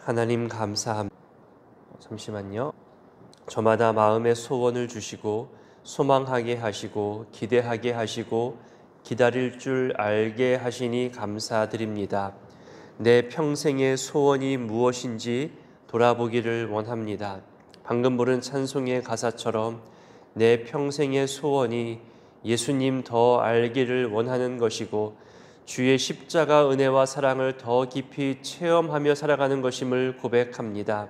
하나님 감사합니다. 잠시만요. 저마다 마음의 소원을 주시고 소망하게 하시고 기대하게 하시고 기다릴 줄 알게 하시니 감사드립니다. 내 평생의 소원이 무엇인지 돌아보기를 원합니다. 방금 부른 찬송의 가사처럼 내 평생의 소원이 예수님 더 알기를 원하는 것이고 주의 십자가 은혜와 사랑을 더 깊이 체험하며 살아가는 것임을 고백합니다.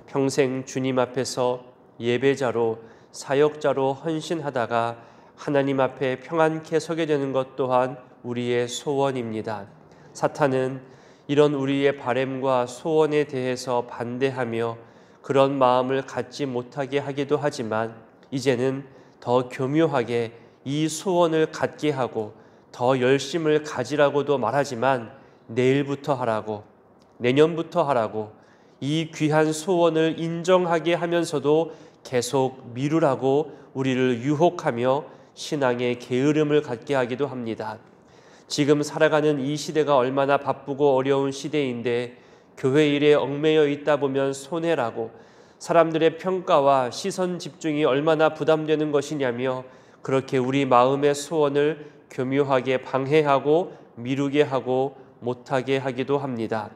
평생 주님 앞에서 예배자로 사역자로 헌신하다가 하나님 앞에 평안케 서게 되는 것 또한 우리의 소원입니다. 사탄은 이런 우리의 바램과 소원에 대해서 반대하며 그런 마음을 갖지 못하게 하기도 하지만 이제는 더 교묘하게 이 소원을 갖게 하고 더 열심을 가지라고도 말하지만 내일부터 하라고, 내년부터 하라고, 이 귀한 소원을 인정하게 하면서도 계속 미루라고 우리를 유혹하며 신앙의 게으름을 갖게 하기도 합니다. 지금 살아가는 이 시대가 얼마나 바쁘고 어려운 시대인데 교회 일에 얽매여 있다 보면 손해라고, 사람들의 평가와 시선 집중이 얼마나 부담되는 것이냐며 그렇게 우리 마음의 소원을 교묘하게 방해하고 미루게 하고 못하게 하기도 합니다.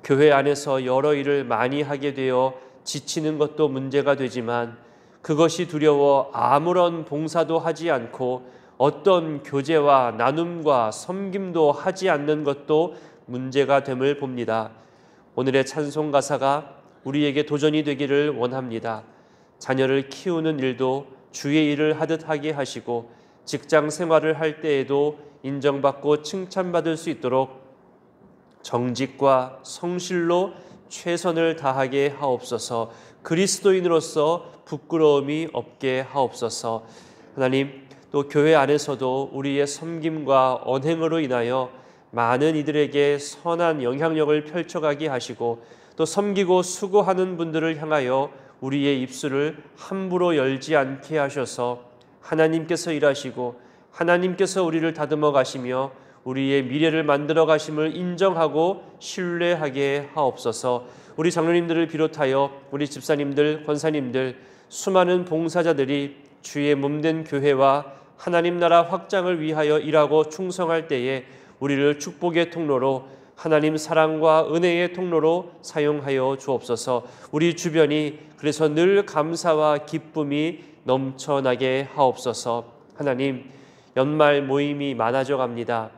교회 안에서 여러 일을 많이 하게 되어 지치는 것도 문제가 되지만 그것이 두려워 아무런 봉사도 하지 않고 어떤 교제와 나눔과 섬김도 하지 않는 것도 문제가 됨을 봅니다. 오늘의 찬송 가사가 우리에게 도전이 되기를 원합니다. 자녀를 키우는 일도 주의 일을 하듯 하게 하시고 직장 생활을 할 때에도 인정받고 칭찬받을 수 있도록 정직과 성실로 최선을 다하게 하옵소서. 그리스도인으로서 부끄러움이 없게 하옵소서. 하나님, 또 교회 안에서도 우리의 섬김과 언행으로 인하여 많은 이들에게 선한 영향력을 펼쳐가게 하시고 또 섬기고 수고하는 분들을 향하여 우리의 입술을 함부로 열지 않게 하셔서 하나님께서 일하시고 하나님께서 우리를 다듬어 가시며 우리의 미래를 만들어 가심을 인정하고 신뢰하게 하옵소서. 우리 장로님들을 비롯하여 우리 집사님들, 권사님들, 수많은 봉사자들이 주의 몸된 교회와 하나님 나라 확장을 위하여 일하고 충성할 때에 우리를 축복의 통로로, 하나님 사랑과 은혜의 통로로 사용하여 주옵소서. 우리 주변이 그래서 늘 감사와 기쁨이 넘쳐나게 하옵소서. 하나님, 연말 모임이 많아져 갑니다.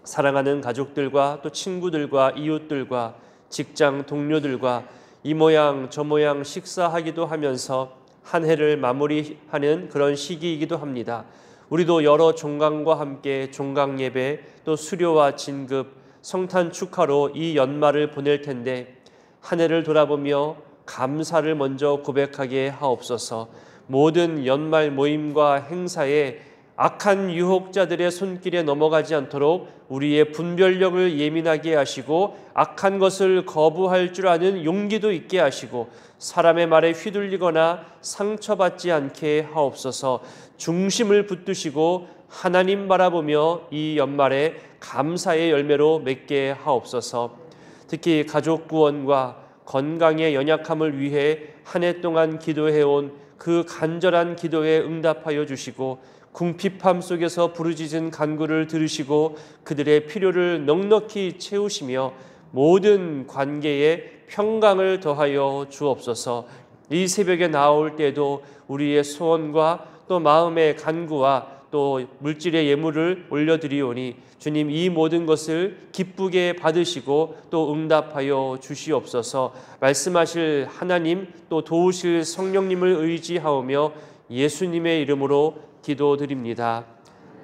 사랑하는 가족들과 또 친구들과 이웃들과 직장 동료들과 이 모양 저 모양 식사하기도 하면서 한 해를 마무리하는 그런 시기이기도 합니다. 우리도 여러 종강과 함께 종강 예배, 또 수료와 진급, 성탄 축하로 이 연말을 보낼 텐데 한 해를 돌아보며 감사를 먼저 고백하게 하옵소서. 모든 연말 모임과 행사에 악한 유혹자들의 손길에 넘어가지 않도록 우리의 분별력을 예민하게 하시고 악한 것을 거부할 줄 아는 용기도 있게 하시고 사람의 말에 휘둘리거나 상처받지 않게 하옵소서. 중심을 붙드시고 하나님 바라보며 이 연말에 감사의 열매로 맺게 하옵소서. 특히 가족 구원과 건강의 연약함을 위해 한 해 동안 기도해온 그 간절한 기도에 응답하여 주시고 궁핍함 속에서 부르짖은 간구를 들으시고 그들의 필요를 넉넉히 채우시며 모든 관계에 평강을 더하여 주옵소서. 이 새벽에 나올 때도 우리의 소원과 또 마음의 간구와 또 물질의 예물을 올려드리오니 주님, 이 모든 것을 기쁘게 받으시고 또 응답하여 주시옵소서. 말씀하실 하나님, 또 도우실 성령님을 의지하오며 예수님의 이름으로 기도드립니다.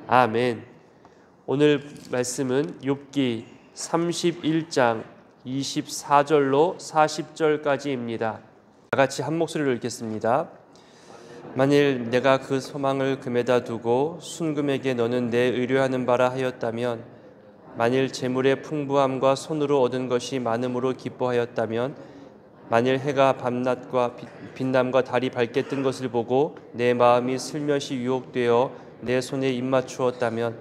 아멘. 오늘 말씀은 욥기 31장 24절로 40절까지입니다. 다 같이 한 목소리로 읽겠습니다. 만일 내가 그 소망을 금에다 두고 순금에게 너는 내 의뢰하는 바라 하였다면, 만일 재물의 풍부함과 손으로 얻은 것이 많음으로 기뻐하였다면, 만일 해가 밤낮과 빛남과 달이 밝게 뜬 것을 보고 내 마음이 슬며시 유혹되어 내 손에 입맞추었다면,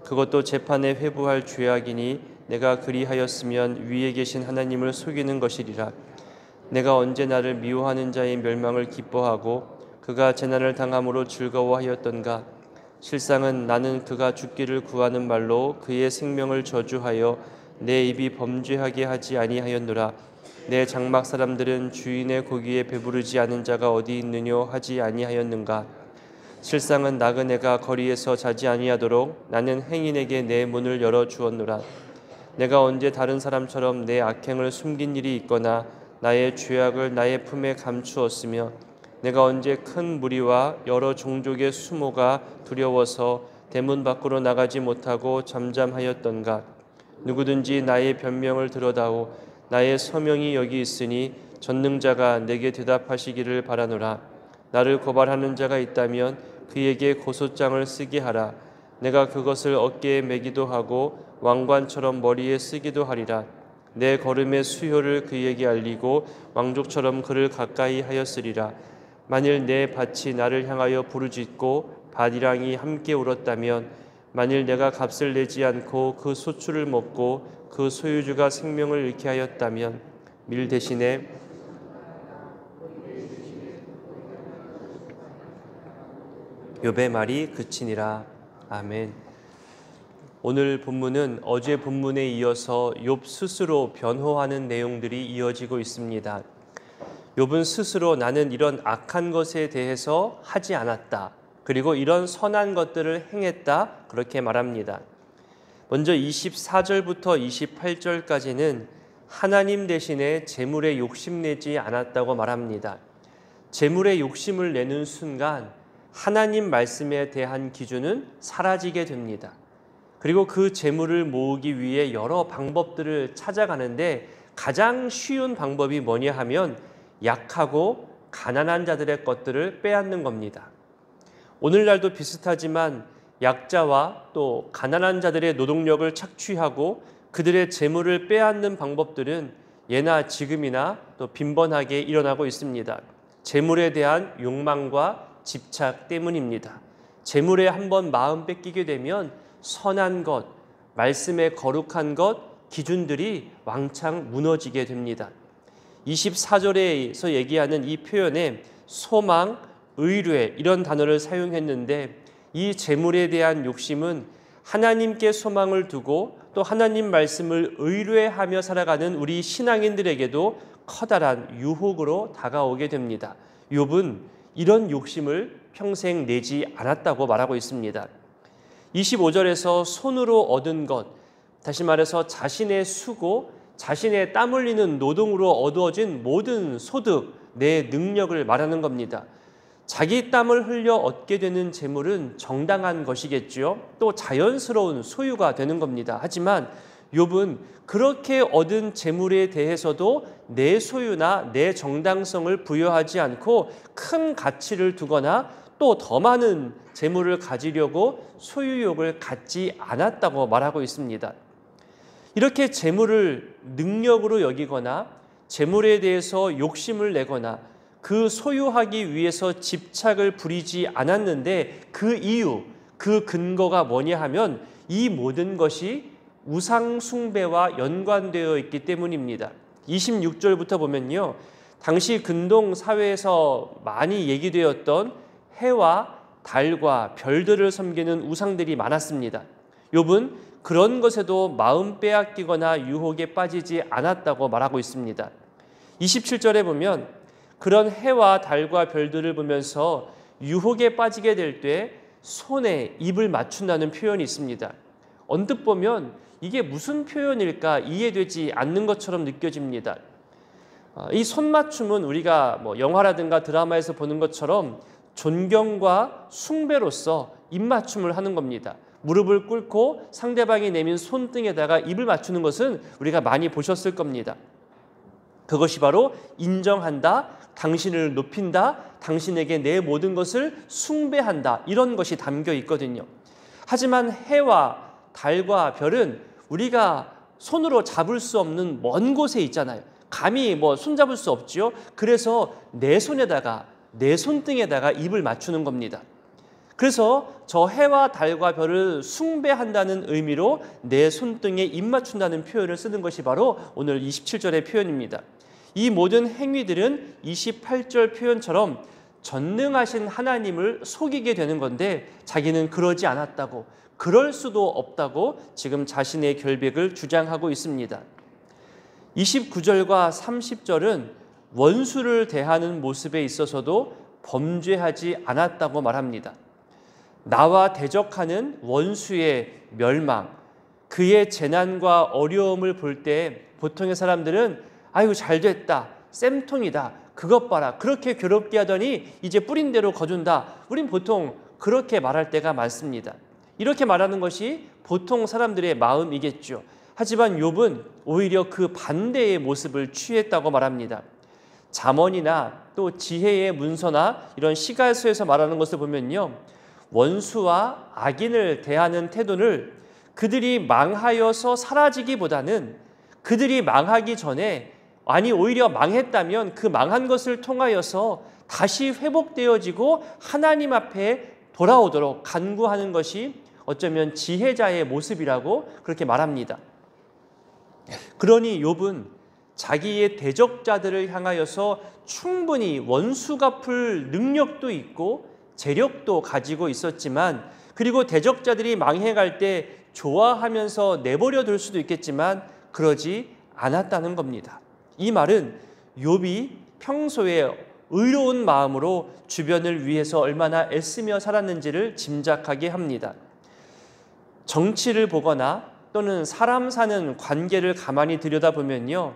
그것도 재판에 회부할 죄악이니 내가 그리하였으면 위에 계신 하나님을 속이는 것이리라. 내가 언제 나를 미워하는 자의 멸망을 기뻐하고 그가 재난을 당함으로 즐거워하였던가. 실상은 나는 그가 죽기를 구하는 말로 그의 생명을 저주하여 내 입이 범죄하게 하지 아니하였노라. 내 장막 사람들은 주인의 고기에 배부르지 않은 자가 어디 있느뇨 하지 아니하였는가. 실상은 나그네가 거리에서 자지 아니하도록 나는 행인에게 내 문을 열어 주었노라. 내가 언제 다른 사람처럼 내 악행을 숨긴 일이 있거나 나의 죄악을 나의 품에 감추었으며 내가 언제 큰 무리와 여러 종족의 수모가 두려워서 대문 밖으로 나가지 못하고 잠잠하였던가. 누구든지 나의 변명을 들어다오. 나의 서명이 여기 있으니 전능자가 내게 대답하시기를 바라노라. 나를 고발하는 자가 있다면 그에게 고소장을 쓰게 하라. 내가 그것을 어깨에 매기도 하고 왕관처럼 머리에 쓰기도 하리라. 내 걸음의 수효를 그에게 알리고 왕족처럼 그를 가까이 하였으리라. 만일 내 밭이 나를 향하여 부르짖고 밭이랑이 함께 울었다면, 만일 내가 값을 내지 않고 그 소출을 먹고 그 소유주가 생명을 잃게 하였다면, 밀 대신에 욥의 말이 그치니라. 아멘. 오늘 본문은 어제 본문에 이어서 욥 스스로 변호하는 내용들이 이어지고 있습니다. 욥은 스스로 나는 이런 악한 것에 대해서 하지 않았다, 그리고 이런 선한 것들을 행했다, 그렇게 말합니다. 먼저 24절부터 28절까지는 하나님 대신에 재물에 욕심내지 않았다고 말합니다. 재물에 욕심을 내는 순간 하나님 말씀에 대한 기준은 사라지게 됩니다. 그리고 그 재물을 모으기 위해 여러 방법들을 찾아가는데 가장 쉬운 방법이 뭐냐 하면 약하고 가난한 자들의 것들을 빼앗는 겁니다. 오늘날도 비슷하지만 약자와 또 가난한 자들의 노동력을 착취하고 그들의 재물을 빼앗는 방법들은 예나 지금이나 또 빈번하게 일어나고 있습니다. 재물에 대한 욕망과 집착 때문입니다. 재물에 한번 마음 뺏기게 되면 선한 것, 말씀에 거룩한 것, 기준들이 왕창 무너지게 됩니다. 24절에서 얘기하는 이 표현에 소망, 의뢰 이런 단어를 사용했는데, 이 재물에 대한 욕심은 하나님께 소망을 두고 또 하나님 말씀을 의뢰하며 살아가는 우리 신앙인들에게도 커다란 유혹으로 다가오게 됩니다. 욥은 이런 욕심을 평생 내지 않았다고 말하고 있습니다. 25절에서 손으로 얻은 것, 다시 말해서 자신의 수고, 자신의 땀 흘리는 노동으로 얻어진 모든 소득, 내 능력을 말하는 겁니다. 자기 땀을 흘려 얻게 되는 재물은 정당한 것이겠죠. 또 자연스러운 소유가 되는 겁니다. 하지만 욥은 그렇게 얻은 재물에 대해서도 내 소유나 내 정당성을 부여하지 않고 큰 가치를 두거나 또 더 많은 재물을 가지려고 소유욕을 갖지 않았다고 말하고 있습니다. 이렇게 재물을 능력으로 여기거나 재물에 대해서 욕심을 내거나 그 소유하기 위해서 집착을 부리지 않았는데, 그 이유, 그 근거가 뭐냐 하면 이 모든 것이 우상 숭배와 연관되어 있기 때문입니다. 26절부터 보면요, 당시 근동 사회에서 많이 얘기되었던 해와 달과 별들을 섬기는 우상들이 많았습니다. 욥은 그런 것에도 마음 빼앗기거나 유혹에 빠지지 않았다고 말하고 있습니다. 27절에 보면 그런 해와 달과 별들을 보면서 유혹에 빠지게 될 때 손에 입을 맞춘다는 표현이 있습니다. 언뜻 보면 이게 무슨 표현일까 이해되지 않는 것처럼 느껴집니다. 이 손맞춤은 우리가 영화라든가 드라마에서 보는 것처럼 존경과 숭배로서 입맞춤을 하는 겁니다. 무릎을 꿇고 상대방이 내민 손등에다가 입을 맞추는 것은 우리가 많이 보셨을 겁니다. 그것이 바로 인정한다, 당신을 높인다, 당신에게 내 모든 것을 숭배한다, 이런 것이 담겨 있거든요. 하지만 해와 달과 별은 우리가 손으로 잡을 수 없는 먼 곳에 있잖아요. 감히 손잡을 수 없지요. 그래서 내 손에다가, 내 손등에다가 입을 맞추는 겁니다. 그래서 저 해와 달과 별을 숭배한다는 의미로 내 손등에 입 맞춘다는 표현을 쓰는 것이 바로 오늘 27절의 표현입니다. 이 모든 행위들은 28절 표현처럼 전능하신 하나님을 속이게 되는 건데 자기는 그러지 않았다고, 그럴 수도 없다고 지금 자신의 결백을 주장하고 있습니다. 29절과 30절은 원수를 대하는 모습에 있어서도 범죄하지 않았다고 말합니다. 나와 대적하는 원수의 멸망, 그의 재난과 어려움을 볼 때 보통의 사람들은 아이고 잘됐다, 쌤통이다, 그것 봐라, 그렇게 괴롭게 하더니 이제 뿌린 대로 거둔다. 우린 보통 그렇게 말할 때가 많습니다. 이렇게 말하는 것이 보통 사람들의 마음이겠죠. 하지만 욥은 오히려 그 반대의 모습을 취했다고 말합니다. 잠언이나 또 지혜의 문서나 이런 시가서에서 말하는 것을 보면요, 원수와 악인을 대하는 태도를 그들이 망하여서 사라지기보다는 그들이 망하기 전에, 아니 오히려 망했다면 그 망한 것을 통하여서 다시 회복되어지고 하나님 앞에 돌아오도록 간구하는 것이 어쩌면 지혜자의 모습이라고 그렇게 말합니다. 그러니 욥은 자기의 대적자들을 향하여서 충분히 원수 갚을 능력도 있고 재력도 가지고 있었지만, 그리고 대적자들이 망해갈 때 좋아하면서 내버려 둘 수도 있겠지만 그러지 않았다는 겁니다. 이 말은 욥이 평소에 의로운 마음으로 주변을 위해서 얼마나 애쓰며 살았는지를 짐작하게 합니다. 정치를 보거나 또는 사람 사는 관계를 가만히 들여다보면요,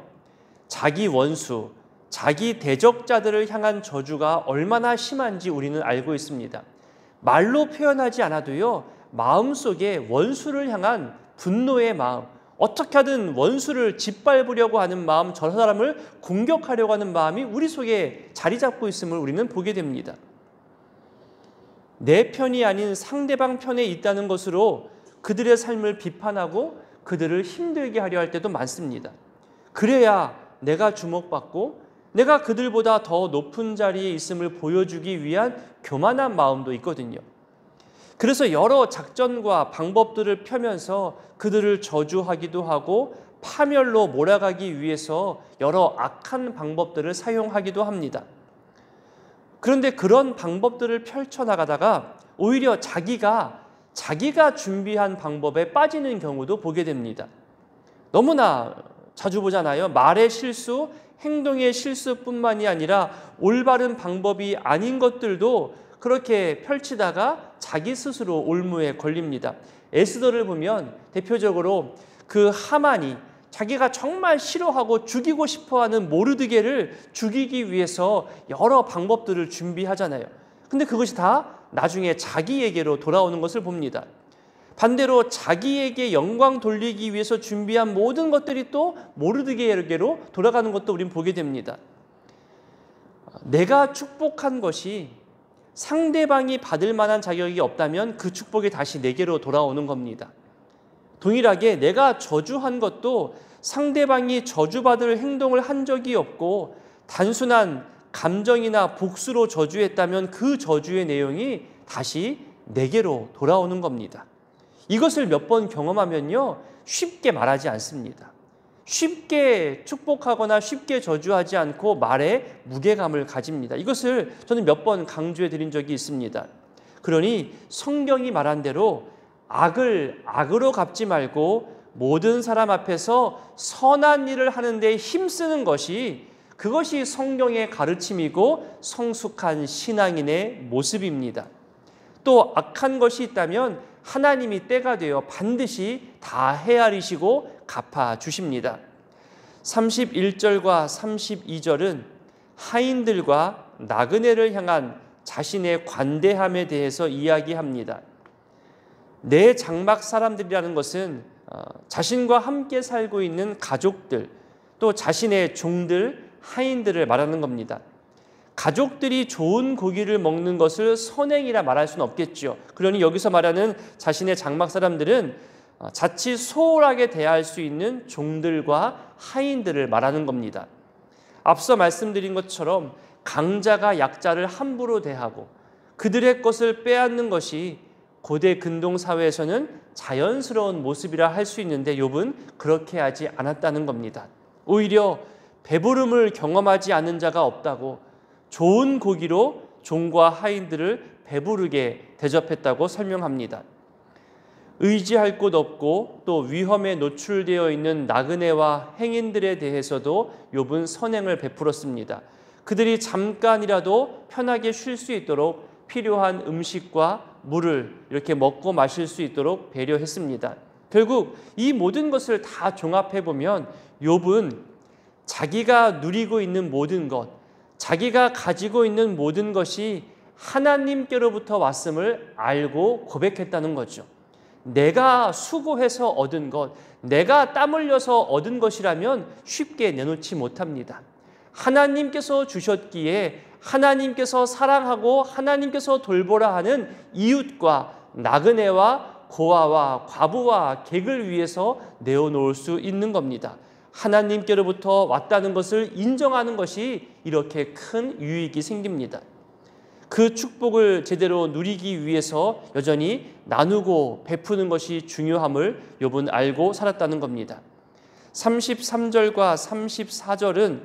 자기 원수, 자기 대적자들을 향한 저주가 얼마나 심한지 우리는 알고 있습니다. 말로 표현하지 않아도요, 마음속에 원수를 향한 분노의 마음, 어떻게 하든 원수를 짓밟으려고 하는 마음, 저 사람을 공격하려고 하는 마음이 우리 속에 자리 잡고 있음을 우리는 보게 됩니다. 내 편이 아닌 상대방 편에 있다는 것으로 그들의 삶을 비판하고 그들을 힘들게 하려 할 때도 많습니다. 그래야 내가 주목받고 내가 그들보다 더 높은 자리에 있음을 보여주기 위한 교만한 마음도 있거든요. 그래서 여러 작전과 방법들을 펴면서 그들을 저주하기도 하고 파멸로 몰아가기 위해서 여러 악한 방법들을 사용하기도 합니다. 그런데 그런 방법들을 펼쳐나가다가 오히려 자기가 준비한 방법에 빠지는 경우도 보게 됩니다. 너무나 자주 보잖아요. 말의 실수, 행동의 실수뿐만이 아니라 올바른 방법이 아닌 것들도 그렇게 펼치다가 자기 스스로 올무에 걸립니다. 에스더를 보면 대표적으로 그 하만이 자기가 정말 싫어하고 죽이고 싶어하는 모르드게를 죽이기 위해서 여러 방법들을 준비하잖아요. 근데 그것이 다 나중에 자기에게로 돌아오는 것을 봅니다. 반대로 자기에게 영광 돌리기 위해서 준비한 모든 것들이 또 모르드게에게로 돌아가는 것도 우리는 보게 됩니다. 내가 축복한 것이 상대방이 받을 만한 자격이 없다면 그 축복이 다시 내게로 돌아오는 겁니다. 동일하게 내가 저주한 것도 상대방이 저주받을 행동을 한 적이 없고 단순한 감정이나 복수로 저주했다면 그 저주의 내용이 다시 내게로 돌아오는 겁니다. 이것을 몇 번 경험하면요, 쉽게 말하지 않습니다. 쉽게 축복하거나 쉽게 저주하지 않고 말에 무게감을 가집니다. 이것을 저는 몇 번 강조해 드린 적이 있습니다. 그러니 성경이 말한 대로 악을 악으로 갚지 말고 모든 사람 앞에서 선한 일을 하는 데 힘쓰는 것이, 그것이 성경의 가르침이고 성숙한 신앙인의 모습입니다. 또 악한 것이 있다면 하나님이 때가 되어 반드시 다 헤아리시고 갚아주십니다. 31절과 32절은 하인들과 나그네를 향한 자신의 관대함에 대해서 이야기합니다. 내 장막 사람들이라는 것은 자신과 함께 살고 있는 가족들, 또 자신의 종들, 하인들을 말하는 겁니다. 가족들이 좋은 고기를 먹는 것을 선행이라 말할 수는 없겠죠. 그러니 여기서 말하는 자신의 장막 사람들은 자칫 소홀하게 대할 수 있는 종들과 하인들을 말하는 겁니다. 앞서 말씀드린 것처럼 강자가 약자를 함부로 대하고 그들의 것을 빼앗는 것이 고대 근동 사회에서는 자연스러운 모습이라 할 수 있는데 욥은 그렇게 하지 않았다는 겁니다. 오히려 배부름을 경험하지 않은 자가 없다고 좋은 고기로 종과 하인들을 배부르게 대접했다고 설명합니다. 의지할 곳 없고 또 위험에 노출되어 있는 나그네와 행인들에 대해서도 욥은 선행을 베풀었습니다. 그들이 잠깐이라도 편하게 쉴 수 있도록 필요한 음식과 물을 이렇게 먹고 마실 수 있도록 배려했습니다. 결국 이 모든 것을 다 종합해 보면 욥은 자기가 누리고 있는 모든 것, 자기가 가지고 있는 모든 것이 하나님께로부터 왔음을 알고 고백했다는 거죠. 내가 수고해서 얻은 것, 내가 땀 흘려서 얻은 것이라면 쉽게 내놓지 못합니다. 하나님께서 주셨기에 하나님께서 사랑하고 하나님께서 돌보라 하는 이웃과 나그네와 고아와 과부와 객을 위해서 내어놓을 수 있는 겁니다. 하나님께로부터 왔다는 것을 인정하는 것이 이렇게 큰 유익이 생깁니다. 그 축복을 제대로 누리기 위해서 여전히 나누고 베푸는 것이 중요함을 욥은 알고 살았다는 겁니다. 33절과 34절은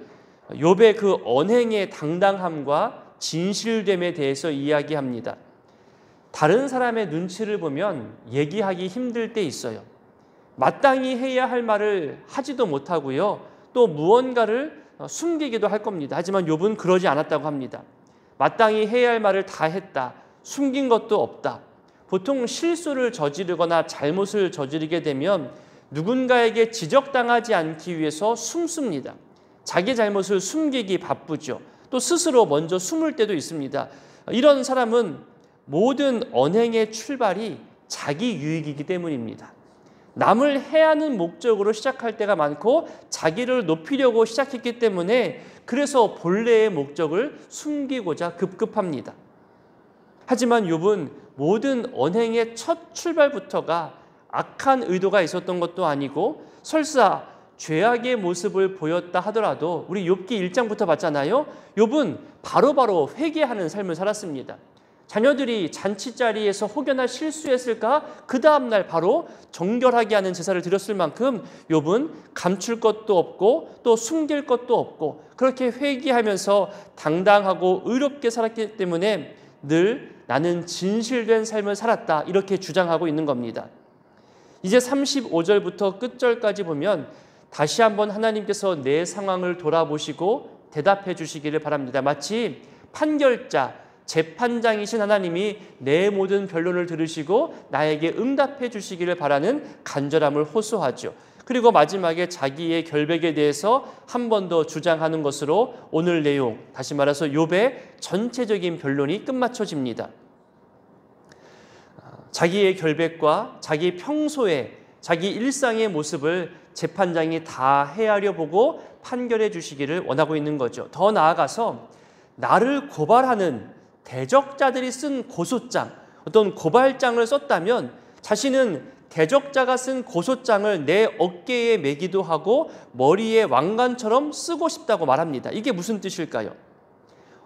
욥의 그 언행의 당당함과 진실됨에 대해서 이야기합니다. 다른 사람의 눈치를 보면 얘기하기 힘들 때 있어요. 마땅히 해야 할 말을 하지도 못하고요. 또 무언가를 숨기기도 할 겁니다. 하지만 욥은 그러지 않았다고 합니다. 마땅히 해야 할 말을 다 했다. 숨긴 것도 없다. 보통 실수를 저지르거나 잘못을 저지르게 되면 누군가에게 지적당하지 않기 위해서 숨습니다. 자기 잘못을 숨기기 바쁘죠. 또 스스로 먼저 숨을 때도 있습니다. 이런 사람은 모든 언행의 출발이 자기 유익이기 때문입니다. 남을 해하는 목적으로 시작할 때가 많고 자기를 높이려고 시작했기 때문에 그래서 본래의 목적을 숨기고자 급급합니다. 하지만 욥은 모든 언행의 첫 출발부터가 악한 의도가 있었던 것도 아니고 설사 죄악의 모습을 보였다 하더라도 우리 욥기 1장부터 봤잖아요. 욥은 바로바로 회개하는 삶을 살았습니다. 자녀들이 잔치자리에서 혹여나 실수했을까 그 다음날 바로 정결하게 하는 제사를 드렸을 만큼 욥은 감출 것도 없고 또 숨길 것도 없고 그렇게 회개하면서 당당하고 의롭게 살았기 때문에 늘 나는 진실된 삶을 살았다 이렇게 주장하고 있는 겁니다. 이제 35절부터 끝절까지 보면 다시 한번 하나님께서 내 상황을 돌아보시고 대답해 주시기를 바랍니다. 마치 판결자 재판장이신 하나님이 내 모든 변론을 들으시고 나에게 응답해 주시기를 바라는 간절함을 호소하죠. 그리고 마지막에 자기의 결백에 대해서 한 번 더 주장하는 것으로 오늘 내용, 다시 말해서 욥의 전체적인 변론이 끝마쳐집니다. 자기의 결백과 자기 평소의 자기 일상의 모습을 재판장이 다 헤아려 보고 판결해 주시기를 원하고 있는 거죠. 더 나아가서 나를 고발하는 대적자들이 쓴 고소장, 어떤 고발장을 썼다면 자신은 대적자가 쓴 고소장을 내 어깨에 매기도 하고 머리에 왕관처럼 쓰고 싶다고 말합니다. 이게 무슨 뜻일까요?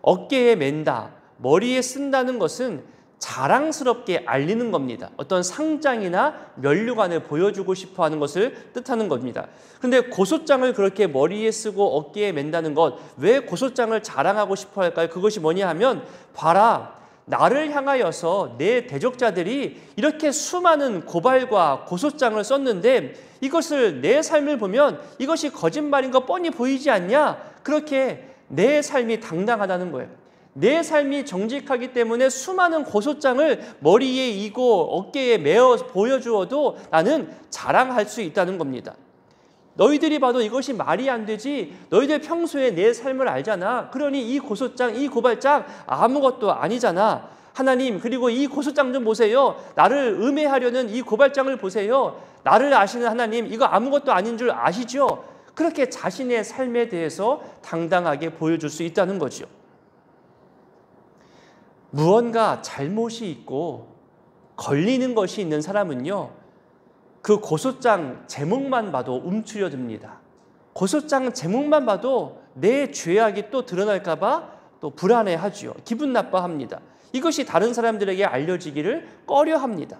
어깨에 맨다, 머리에 쓴다는 것은 자랑스럽게 알리는 겁니다. 어떤 상장이나 면류관을 보여주고 싶어 하는 것을 뜻하는 겁니다. 그런데 고소장을 그렇게 머리에 쓰고 어깨에 맨다는 것, 왜 고소장을 자랑하고 싶어 할까요? 그것이 뭐냐 하면 봐라, 나를 향하여서 내 대적자들이 이렇게 수많은 고발과 고소장을 썼는데 이것을 내 삶을 보면 이것이 거짓말인 거 뻔히 보이지 않냐? 그렇게 내 삶이 당당하다는 거예요. 내 삶이 정직하기 때문에 수많은 고소장을 머리에 이고 어깨에 메어 보여주어도 나는 자랑할 수 있다는 겁니다. 너희들이 봐도 이것이 말이 안 되지. 너희들 평소에 내 삶을 알잖아. 그러니 이 고소장, 이 고발장 아무것도 아니잖아. 하나님, 그리고 이 고소장 좀 보세요. 나를 음해하려는 이 고발장을 보세요. 나를 아시는 하나님, 이거 아무것도 아닌 줄 아시죠? 그렇게 자신의 삶에 대해서 당당하게 보여줄 수 있다는 거죠. 무언가 잘못이 있고 걸리는 것이 있는 사람은요, 그 고소장 제목만 봐도 움츠려듭니다. 고소장 제목만 봐도 내 죄악이 또 드러날까 봐 또 불안해하죠. 기분 나빠합니다. 이것이 다른 사람들에게 알려지기를 꺼려합니다.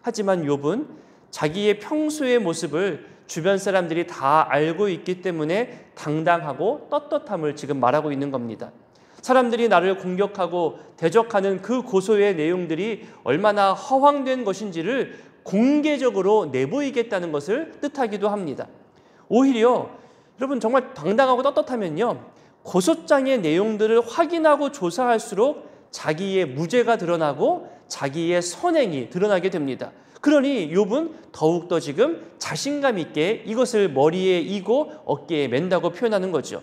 하지만 욥은 자기의 평소의 모습을 주변 사람들이 다 알고 있기 때문에 당당하고 떳떳함을 지금 말하고 있는 겁니다. 사람들이 나를 공격하고 대적하는 그 고소의 내용들이 얼마나 허황된 것인지를 공개적으로 내보이겠다는 것을 뜻하기도 합니다. 오히려 여러분 정말 당당하고 떳떳하면요, 고소장의 내용들을 확인하고 조사할수록 자기의 무죄가 드러나고 자기의 선행이 드러나게 됩니다. 그러니 욥은 더욱더 지금 자신감 있게 이것을 머리에 이고 어깨에 맨다고 표현하는 거죠.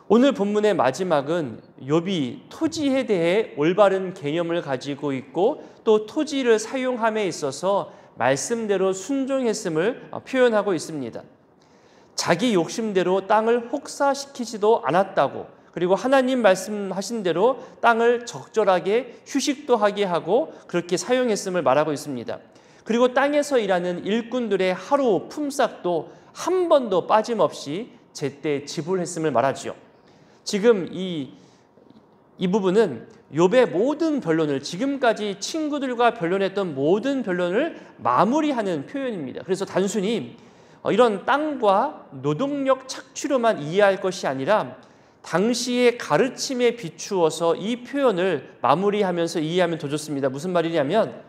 오늘 본문의 마지막은 욥이 토지에 대해 올바른 개념을 가지고 있고 또 토지를 사용함에 있어서 말씀대로 순종했음을 표현하고 있습니다. 자기 욕심대로 땅을 혹사시키지도 않았다고, 그리고 하나님 말씀하신 대로 땅을 적절하게 휴식도 하게 하고 그렇게 사용했음을 말하고 있습니다. 그리고 땅에서 일하는 일꾼들의 하루 품삯도 한 번도 빠짐없이 제때 지불했음을 말하죠. 지금 이 부분은 욥의 모든 변론을, 지금까지 친구들과 변론했던 모든 변론을 마무리하는 표현입니다. 그래서 단순히 이런 땅과 노동력 착취로만 이해할 것이 아니라 당시의 가르침에 비추어서 이 표현을 마무리하면서 이해하면 더 좋습니다. 무슨 말이냐면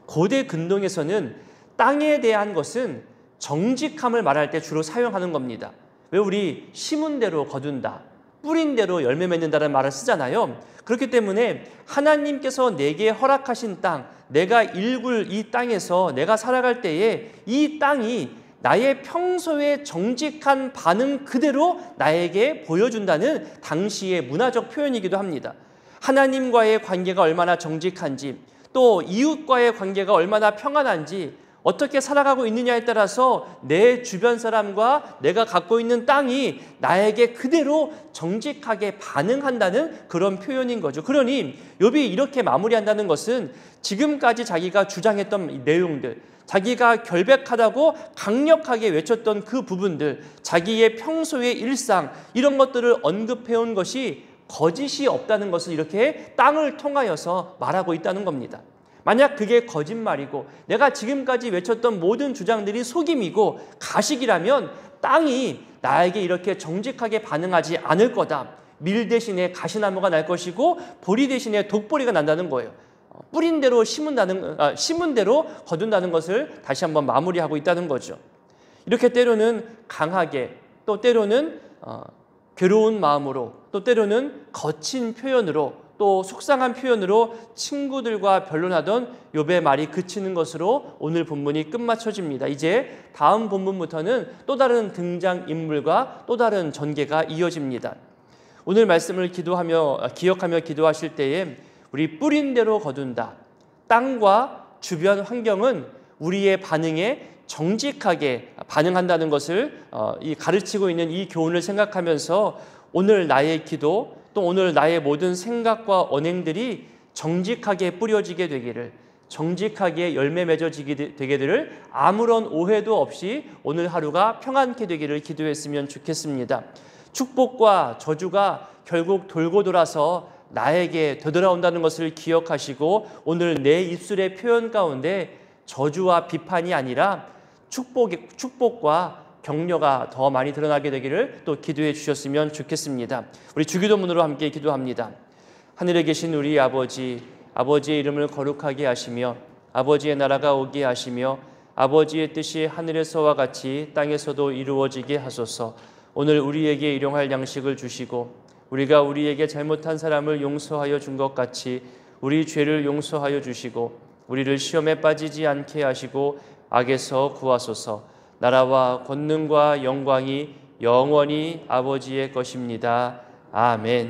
고대 근동에서는 땅에 대한 것은 정직함을 말할 때 주로 사용하는 겁니다. 왜 우리 심은 대로 거둔다, 뿌린 대로 열매 맺는다는 말을 쓰잖아요. 그렇기 때문에 하나님께서 내게 허락하신 땅, 내가 일굴 이 땅에서 내가 살아갈 때에 이 땅이 나의 평소의 정직한 반응 그대로 나에게 보여준다는 당시의 문화적 표현이기도 합니다. 하나님과의 관계가 얼마나 정직한지, 또 이웃과의 관계가 얼마나 평안한지, 어떻게 살아가고 있느냐에 따라서 내 주변 사람과 내가 갖고 있는 땅이 나에게 그대로 정직하게 반응한다는 그런 표현인 거죠. 그러니 욥이 이렇게 마무리한다는 것은 지금까지 자기가 주장했던 내용들, 자기가 결백하다고 강력하게 외쳤던 그 부분들, 자기의 평소의 일상, 이런 것들을 언급해온 것이 거짓이 없다는 것을 이렇게 땅을 통하여서 말하고 있다는 겁니다. 만약 그게 거짓말이고 내가 지금까지 외쳤던 모든 주장들이 속임이고 가식이라면 땅이 나에게 이렇게 정직하게 반응하지 않을 거다. 밀 대신에 가시나무가 날 것이고 보리 대신에 독보리가 난다는 거예요. 뿌린 대로 심은 대로 거둔다는 것을 다시 한번 마무리하고 있다는 거죠. 이렇게 때로는 강하게, 또 때로는 괴로운 마음으로, 또 때로는 거친 표현으로, 또 속상한 표현으로 친구들과 변론하던 욥의 말이 그치는 것으로 오늘 본문이 끝마쳐집니다. 이제 다음 본문부터는 또 다른 등장인물과 또 다른 전개가 이어집니다. 오늘 말씀을 기억하며 기도하실 때에 우리 뿌린 대로 거둔다, 땅과 주변 환경은 우리의 반응에 정직하게 반응한다는 것을 가르치고 있는 이 교훈을 생각하면서 오늘 나의 기도, 또 오늘 나의 모든 생각과 언행들이 정직하게 뿌려지게 되기를, 정직하게 열매 맺어지게 되기를, 아무런 오해도 없이 오늘 하루가 평안케 되기를 기도했으면 좋겠습니다. 축복과 저주가 결국 돌고 돌아서 나에게 되돌아온다는 것을 기억하시고 오늘 내 입술의 표현 가운데 저주와 비판이 아니라 축복과 격려가 더 많이 드러나게 되기를 또 기도해 주셨으면 좋겠습니다. 우리 주기도문으로 함께 기도합니다. 하늘에 계신 우리 아버지, 아버지의 이름을 거룩하게 하시며 아버지의 나라가 오게 하시며 아버지의 뜻이 하늘에서와 같이 땅에서도 이루어지게 하소서. 오늘 우리에게 일용할 양식을 주시고 우리가 우리에게 잘못한 사람을 용서하여 준 것 같이 우리 죄를 용서하여 주시고 우리를 시험에 빠지지 않게 하시고 악에서 구하소서. 나라와 권능과 영광이 영원히 아버지의 것입니다. 아멘.